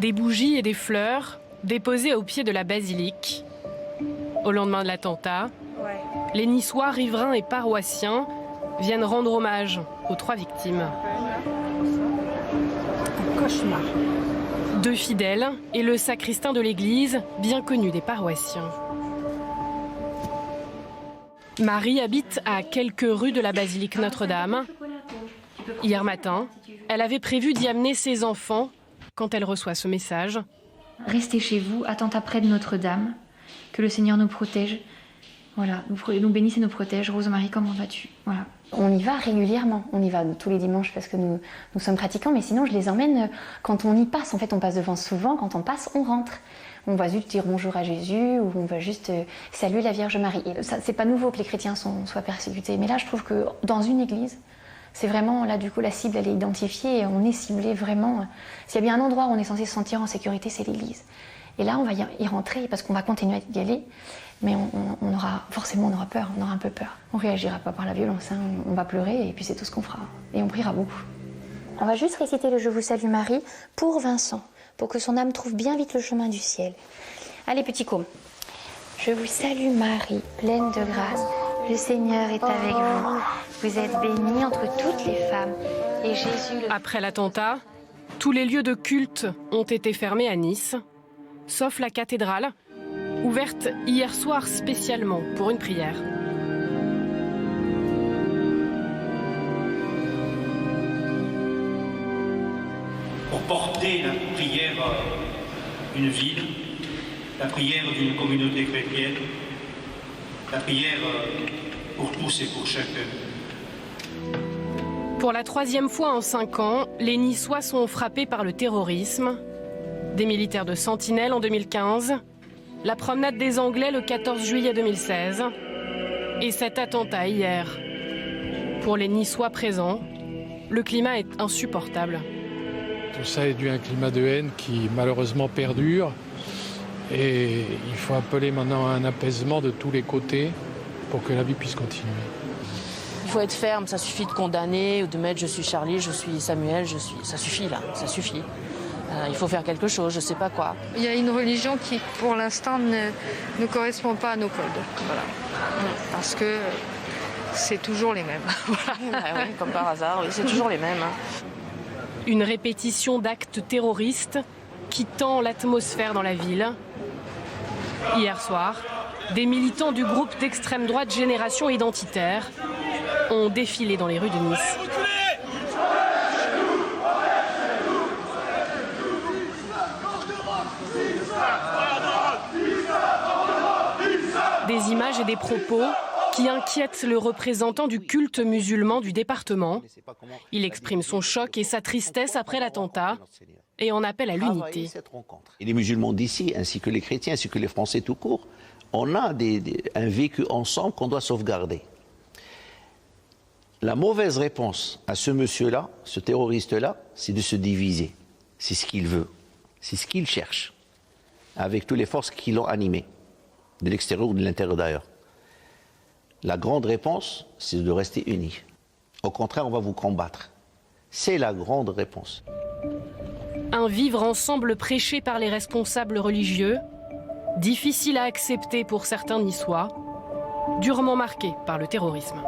Des bougies et des fleurs déposées au pied de la basilique. Au lendemain de l'attentat, les Niçois, riverains et paroissiens viennent rendre hommage aux 3 victimes. Un cauchemar. 2 fidèles et le sacristain de l'église, bien connu des paroissiens. Marie habite à quelques rues de la basilique Notre-Dame. Hier matin, elle avait prévu d'y amener ses enfants quand elle reçoit ce message. Restez chez vous, attentat près de Notre-Dame, que le Seigneur nous protège. Voilà, nous bénisse et nous protège. Rose-Marie, comment vas-tu? Voilà. On y va régulièrement, on y va tous les dimanches parce que nous sommes pratiquants, mais sinon je les emmène quand on y passe. En fait, on passe devant souvent, quand on passe, on rentre. On va juste dire bonjour à Jésus ou on va juste saluer la Vierge Marie. Et ça, c'est pas nouveau que les chrétiens soient persécutés, mais là je trouve que dans une église, c'est vraiment, là du coup la cible elle est identifiée et on est ciblé vraiment. S'il y a bien un endroit où on est censé se sentir en sécurité, c'est l'église. Et là on va y rentrer parce qu'on va continuer à y aller, mais on aura peur, on aura un peu peur. On réagira pas par la violence, hein. On va pleurer et puis c'est tout ce qu'on fera. Et on priera beaucoup. On va juste réciter le Je vous salue Marie pour Vincent, pour que son âme trouve bien vite le chemin du ciel. Allez petit côme. Je vous salue Marie, pleine de grâce, le Seigneur est avec vous. Vous êtes bénie entre toutes les femmes. Et Jésus... Après l'attentat, tous les lieux de culte ont été fermés à Nice, sauf la cathédrale, ouverte hier soir spécialement pour une prière. Pour porter la prière d'une ville, la prière d'une communauté chrétienne, la prière pour tous et pour chacun. Pour la 3e fois en 5 ans, les Niçois sont frappés par le terrorisme. Des militaires de Sentinelle en 2015, la promenade des Anglais le 14 juillet 2016 et cet attentat hier. Pour les Niçois présents, le climat est insupportable. Tout ça est dû à un climat de haine qui malheureusement perdure et il faut appeler maintenant à un apaisement de tous les côtés pour que la vie puisse continuer. Il faut être ferme, ça suffit de condamner ou de mettre je suis Charlie, je suis Samuel, ça suffit là, ça suffit. Il faut faire quelque chose, je sais pas quoi. Il y a une religion qui pour l'instant ne correspond pas à nos codes, voilà. Parce que c'est toujours les mêmes. Voilà. Oui, comme par hasard, oui, c'est toujours les mêmes. Une répétition d'actes terroristes qui tend l'atmosphère dans la ville. Hier soir, des militants du groupe d'extrême droite Génération Identitaire ont défilé dans les rues de Nice. Des images et des propos qui inquiètent le représentant du culte musulman du département. Il exprime son choc et sa tristesse après l'attentat et en appelle à l'unité. Et les musulmans d'ici, ainsi que les chrétiens, ainsi que les Français tout court, on a un vécu ensemble qu'on doit sauvegarder. La mauvaise réponse à ce monsieur-là, ce terroriste-là, c'est de se diviser. C'est ce qu'il veut, c'est ce qu'il cherche, avec toutes les forces qui l'ont animé, de l'extérieur ou de l'intérieur d'ailleurs. La grande réponse, c'est de rester unis. Au contraire, on va vous combattre. C'est la grande réponse. Un vivre ensemble prêché par les responsables religieux, difficile à accepter pour certains Niçois, durement marqué par le terrorisme.